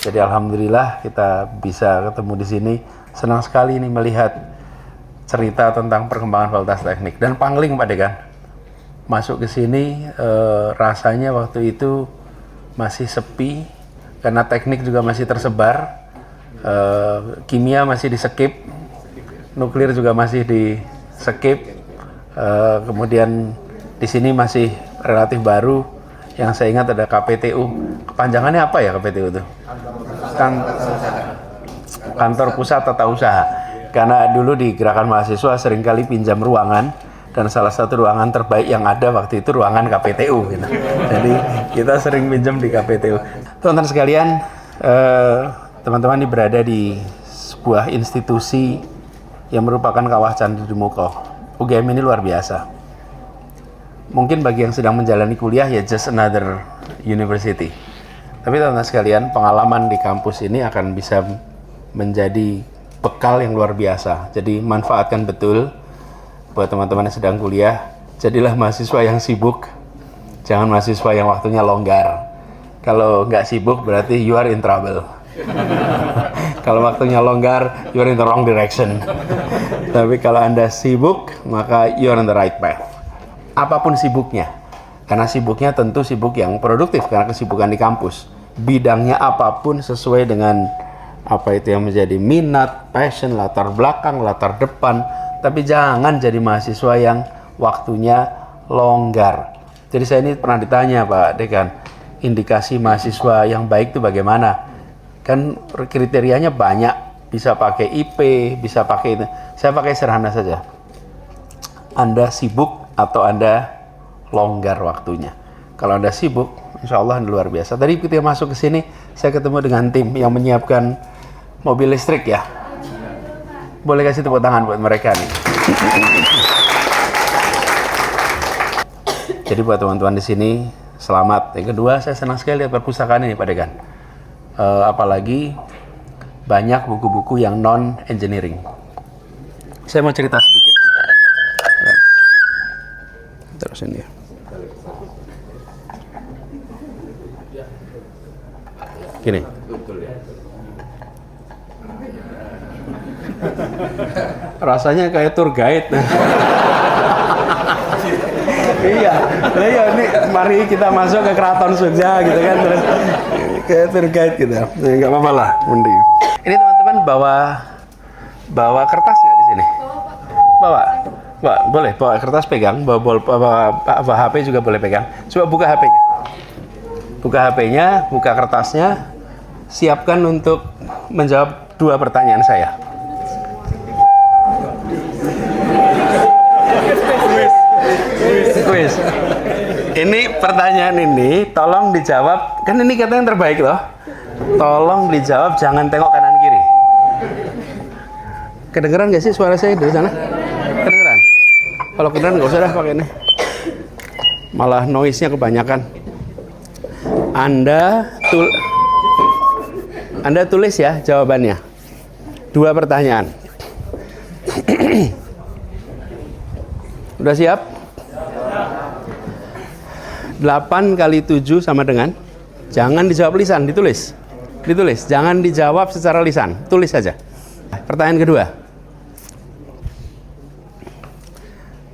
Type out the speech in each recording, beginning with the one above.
Jadi alhamdulillah kita bisa ketemu di sini. Senang sekali nih melihat cerita tentang perkembangan Fakultas Teknik dan Pangling Pak Dekan. Masuk ke sini rasanya waktu itu masih sepi karena teknik juga masih tersebar, kimia masih di skip, nuklir juga masih di skip, kemudian di sini masih relatif baru. Yang saya ingat ada KPTU. Kepanjangannya apa ya KPTU itu? Kantor Pusat Tata Usaha. Karena dulu di Gerakan Mahasiswa seringkali pinjam ruangan, dan salah satu ruangan terbaik yang ada waktu itu ruangan KPTU gitu. Jadi kita sering pinjam di KPTU. Teman-teman sekalian, teman-teman ini berada di sebuah institusi yang merupakan kawah candi Dumoko. UGM ini luar biasa. Mungkin bagi yang sedang menjalani kuliah ya just another university. Tapi teman-teman sekalian, pengalaman di kampus ini akan bisa menjadi bekal yang luar biasa. Jadi manfaatkan betul buat teman-teman yang sedang kuliah. Jadilah mahasiswa yang sibuk, jangan mahasiswa yang waktunya longgar. Kalau nggak sibuk berarti you are in trouble. Kalau waktunya longgar, you are in the wrong direction. Tapi kalau Anda sibuk, maka you are on the right path. Apapun sibuknya, karena sibuknya tentu sibuk yang produktif karena kesibukan di kampus. Bidangnya apapun sesuai dengan apa itu yang menjadi minat, passion, latar belakang, latar depan. Tapi jangan jadi mahasiswa yang waktunya longgar. Jadi saya ini pernah ditanya Pak Dekan, indikasi mahasiswa yang baik itu bagaimana? Kan kriterianya banyak, bisa pakai IP, bisa pakai itu. Saya pakai sederhana saja. Anda sibuk atau Anda longgar waktunya. Kalau Anda sibuk, insya Allah Anda luar biasa. Tadi ketika masuk ke sini, saya ketemu dengan tim yang menyiapkan mobil listrik ya. Boleh kasih tepuk tangan buat mereka nih. Jadi buat teman-teman di sini, selamat. Yang kedua, saya senang sekali lihat perpustakaan ini Pak Dekan. Apalagi banyak buku-buku yang non-engineering. Saya mau cerita sedikit. Terus ini ya. Gini. Rasanya kayak tour guide. Iya, iya ini mari kita masuk ke Keraton Jogja gitu kan, terus kayak tour guide gitu. Nggak apa-apa lah, mending. Ini teman-teman bawa kertas nggak di sini? Bawa. Pak, boleh bawa kertas pegang, bawa HP juga boleh pegang. Coba buka HP-nya. Buka HP-nya, buka kertasnya. Siapkan untuk menjawab 2 pertanyaan saya. Quiz. Ini pertanyaan ini tolong dijawab. Kan ini kata yang terbaik loh. Tolong dijawab, jangan tengok kanan kiri. Kedengeran nggak sih suara saya dari sana? Kedengeran? Kalau kedengeran nggak usah dah pakai ini. Malah noise-nya kebanyakan. Anda tulis ya jawabannya. 2 pertanyaan. Udah siap? 8 kali 7 sama dengan? Jangan dijawab lisan, ditulis. Ditulis, jangan dijawab secara lisan, tulis saja. Pertanyaan kedua.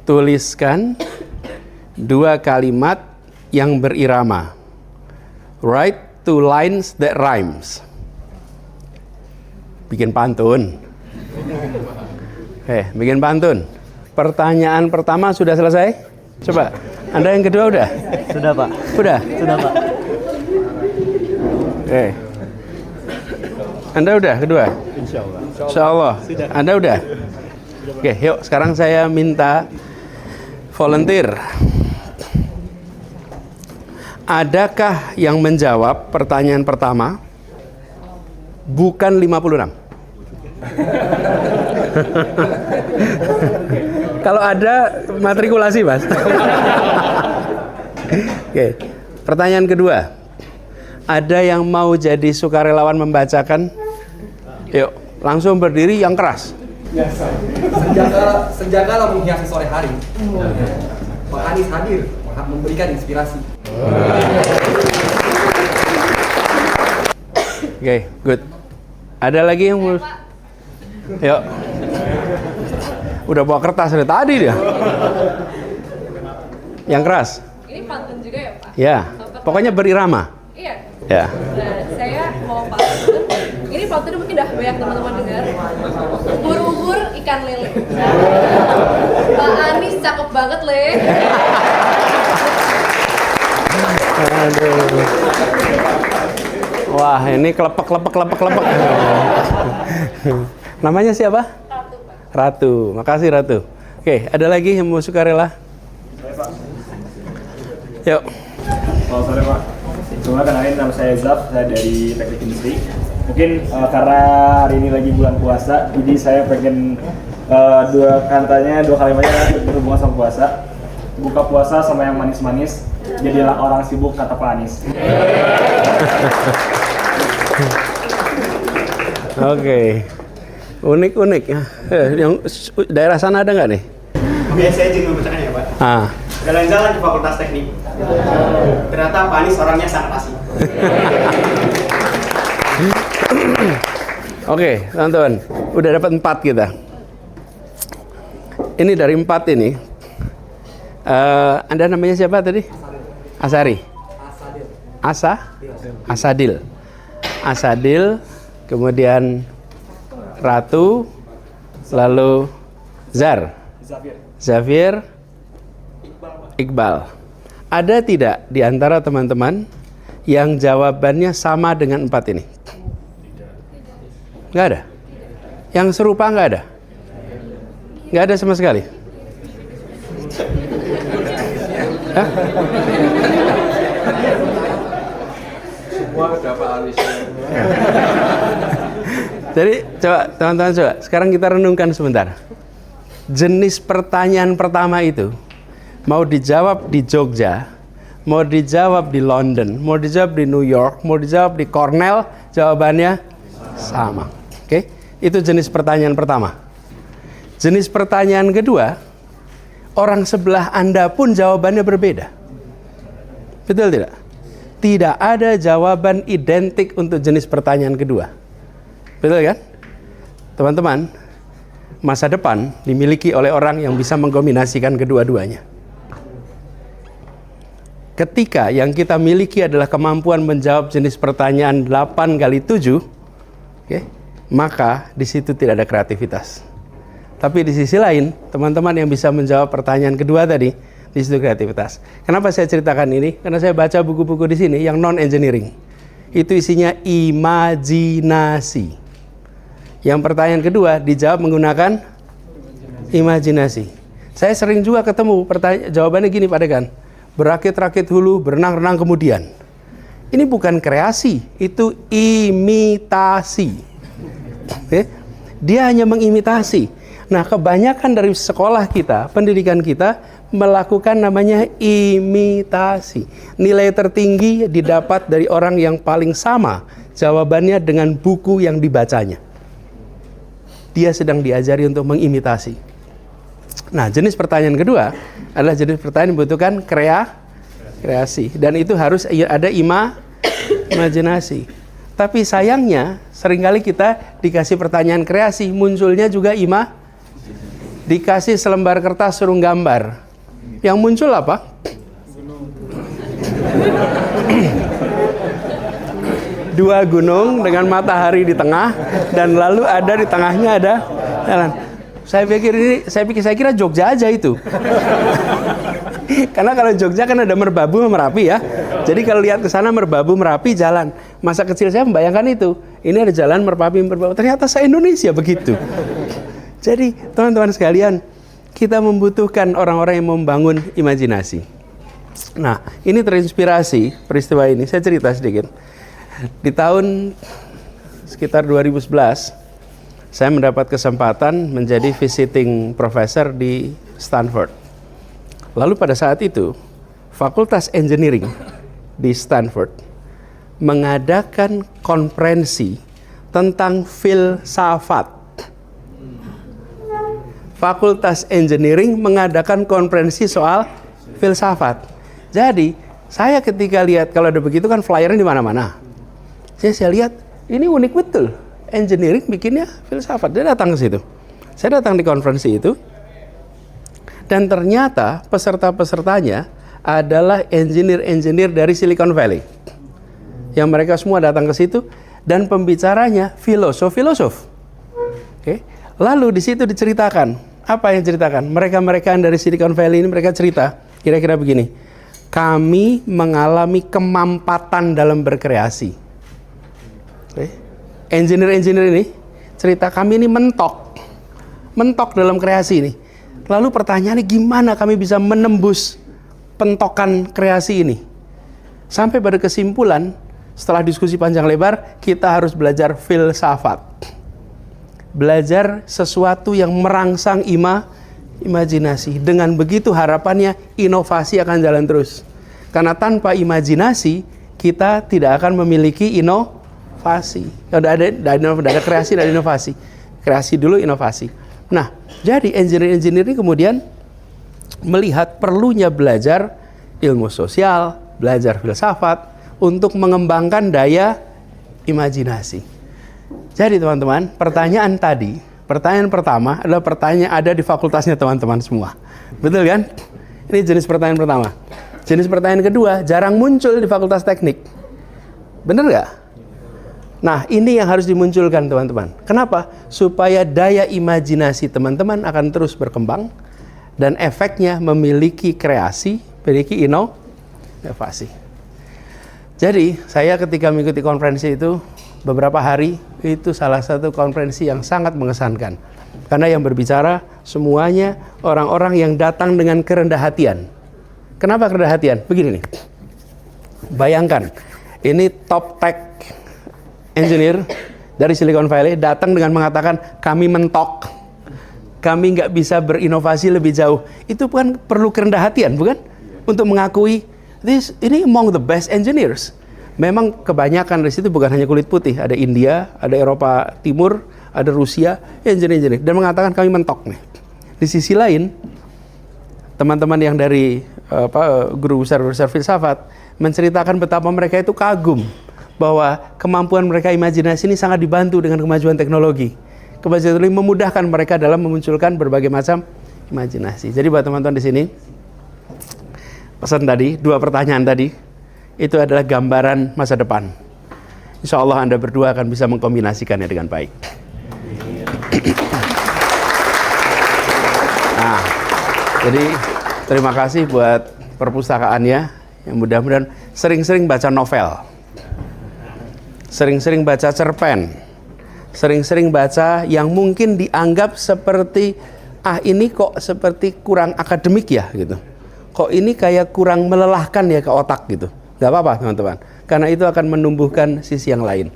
Tuliskan 2 kalimat yang berirama. Write 2 lines that rhymes. Bikin pantun. Bikin pantun. Pertanyaan pertama sudah selesai? Coba. Anda yang kedua udah? Sudah Pak. Udah? Sudah Pak. Anda udah kedua? Insya Allah. Insya Allah. Anda udah? Oke, yuk sekarang saya minta volunteer. Adakah yang menjawab pertanyaan pertama bukan 56? Kalau ada matrikulasi Mas. Oke. Pertanyaan kedua. Ada yang mau jadi sukarelawan membacakan? Yuk, langsung berdiri yang keras. Senjata menghiasi sore hari. Pak Anies hadir memberikan inspirasi. Oke, good. Ada lagi yang mau? Yuk. Udah bawa kertas dari tadi dia. Yang keras. Ini pantun juga ya, Pak? Ya. Pokoknya berirama. Iya. Ya. Nah, saya mau pantun. Ini pantun mungkin udah banyak teman-teman dengar. Ubur-ubur ikan lele. Pak Anies cakep banget, Le. Aduh. Wah, ini kelepek. Namanya siapa? Ratu, Pak. Ratu. Makasih Ratu. Oke, ada lagi yang mau sukarela? Saya Pak. Yuk. Selamat sore Pak. Sebelumnya kenalin nama saya Zaf, saya dari Teknik Industri. Mungkin karena hari ini lagi bulan puasa, jadi saya pengen dua kalimatnya berhubungan sama puasa. Buka puasa sama yang manis-manis, jadilah orang sibuk kata Pak Anies. Oke. Unik. Yang daerah sana ada nggak nih? Oke, saya izin membacakan ya Pak. Jalan-jalan di Fakultas Teknik. Ternyata Pak Anies orangnya sangat asik. Oke, teman-teman. Udah dapat 4 kita. Ini dari 4 ini. Anda namanya siapa tadi? Asari. Asadil. Kemudian Ratu. Lalu Zafir. Iqbal. Ada tidak di antara teman-teman yang jawabannya sama dengan 4 ini? Nggak ada? Yang serupa nggak ada? Nggak ada sama sekali? Hah? Semua ada Pak Anies. Jadi coba teman-teman sekarang kita renungkan sebentar. Jenis pertanyaan pertama itu mau dijawab di Jogja, mau dijawab di London, mau dijawab di New York, mau dijawab di Cornell, jawabannya sama. Oke? Itu jenis pertanyaan pertama. Jenis pertanyaan kedua, orang sebelah Anda pun jawabannya berbeda. Betul tidak? Tidak ada jawaban identik untuk jenis pertanyaan kedua. Betul kan? Teman-teman, masa depan dimiliki oleh orang yang bisa mengkombinasikan kedua-duanya. Ketika yang kita miliki adalah kemampuan menjawab jenis pertanyaan 8 kali 7, maka di situ tidak ada kreativitas. Tapi di sisi lain, teman-teman yang bisa menjawab pertanyaan kedua tadi, di situ kreativitas. Kenapa saya ceritakan ini? Karena saya baca buku-buku di sini yang non-engineering. Itu isinya imajinasi. Yang pertanyaan kedua dijawab menggunakan imajinasi. Saya sering juga ketemu jawabannya gini Pak Dekan. Berakit-rakit hulu, berenang-renang kemudian. Ini bukan kreasi, itu imitasi. Dia hanya mengimitasi. Nah, kebanyakan dari sekolah kita, pendidikan kita melakukan namanya imitasi. Nilai tertinggi didapat dari orang yang paling sama jawabannya dengan buku yang dibacanya. Dia sedang diajari untuk mengimitasi. Nah, jenis pertanyaan kedua adalah jenis pertanyaan yang membutuhkan kreasi. Dan itu harus ada imajinasi. Tapi sayangnya, seringkali kita dikasih pertanyaan kreasi, munculnya juga dikasih selembar kertas suruh gambar. Yang muncul apa? Dua gunung dengan matahari di tengah, dan lalu ada di tengahnya ada jalan. Saya kira Jogja aja itu. Karena kalau Jogja kan ada Merbabu sama Merapi ya. Jadi kalau lihat ke sana Merbabu Merapi jalan. Masa kecil saya membayangkan itu. Ini ada jalan Merbabu. Ternyata se-Indonesia begitu. Jadi teman-teman sekalian, kita membutuhkan orang-orang yang membangun imajinasi. Nah, ini terinspirasi peristiwa ini. Saya cerita sedikit. Di tahun sekitar 2011, saya mendapat kesempatan menjadi visiting professor di Stanford. Lalu pada saat itu, Fakultas Engineering di Stanford mengadakan konferensi tentang filsafat. Fakultas Engineering mengadakan konferensi soal filsafat. Jadi, saya ketika lihat kalau ada begitu kan flyernya di mana-mana. Saya lihat ini unik betul. Engineering bikinnya filsafat. Dia datang ke situ. Saya datang di konferensi itu, dan ternyata peserta-pesertanya adalah engineer-engineer dari Silicon Valley. Yang mereka semua datang ke situ, dan pembicaranya filosof. Oke. Lalu di situ diceritakan, apa yang ceritakan? Mereka-mereka dari Silicon Valley ini mereka cerita, kira-kira begini. Kami mengalami kemampatan dalam berkreasi. Oke. Engineer-engineer ini cerita, kami ini mentok dalam kreasi ini. Lalu pertanyaannya, gimana kami bisa menembus pentokan kreasi ini? Sampai pada kesimpulan, setelah diskusi panjang lebar, kita harus belajar filsafat. Belajar sesuatu yang merangsang imajinasi. Dengan begitu harapannya inovasi akan jalan terus. Karena tanpa imajinasi, kita tidak akan memiliki inovasi. Tidak ada kreasi dan inovasi. Kreasi dulu, inovasi. Nah, jadi engineer-engineer ini kemudian melihat perlunya belajar ilmu sosial, belajar filsafat untuk mengembangkan daya imajinasi. Jadi teman-teman, pertanyaan pertama adalah pertanyaan ada di fakultasnya teman-teman semua. Betul kan? Ini jenis pertanyaan pertama. Jenis pertanyaan kedua jarang muncul di fakultas teknik. Bener nggak? Nah, ini yang harus dimunculkan teman-teman. Kenapa? Supaya daya imajinasi teman-teman akan terus berkembang dan efeknya memiliki kreasi, memiliki inovasi. Jadi, saya ketika mengikuti konferensi itu beberapa hari, itu salah satu konferensi yang sangat mengesankan. Karena yang berbicara semuanya orang-orang yang datang dengan kerendah hatian. Kenapa kerendah hatian? Begini nih. Bayangkan, ini top tech engineer dari Silicon Valley datang dengan mengatakan kami mentok, kami nggak bisa berinovasi lebih jauh. Itu bukan perlu kerendah hatian, bukan? Untuk mengakui ini among the best engineers. Memang kebanyakan dari situ bukan hanya kulit putih, ada India, ada Eropa Timur, ada Rusia, engineer, dan mengatakan kami mentok nih. Di sisi lain, teman-teman yang dari guru besar filsafat menceritakan betapa mereka itu kagum bahwa kemampuan mereka imajinasi ini sangat dibantu dengan kemajuan teknologi. Kemajuan teknologi memudahkan mereka dalam memunculkan berbagai macam imajinasi. Jadi buat teman-teman di sini, pesan tadi, 2 pertanyaan tadi, itu adalah gambaran masa depan. Insya Allah Anda berdua akan bisa mengkombinasikannya dengan baik. Nah, jadi terima kasih buat perpustakaannya, yang mudah-mudahan sering-sering baca novel. Sering-sering baca cerpen, sering-sering baca yang mungkin dianggap seperti ini kok seperti kurang akademik ya gitu. Kok ini kayak kurang melelahkan ya ke otak gitu. Gak apa-apa teman-teman, karena itu akan menumbuhkan sisi yang lain.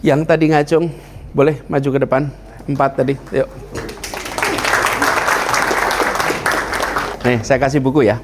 Yang tadi ngacung, boleh maju ke depan. 4 tadi, yuk. Nih, saya kasih buku ya.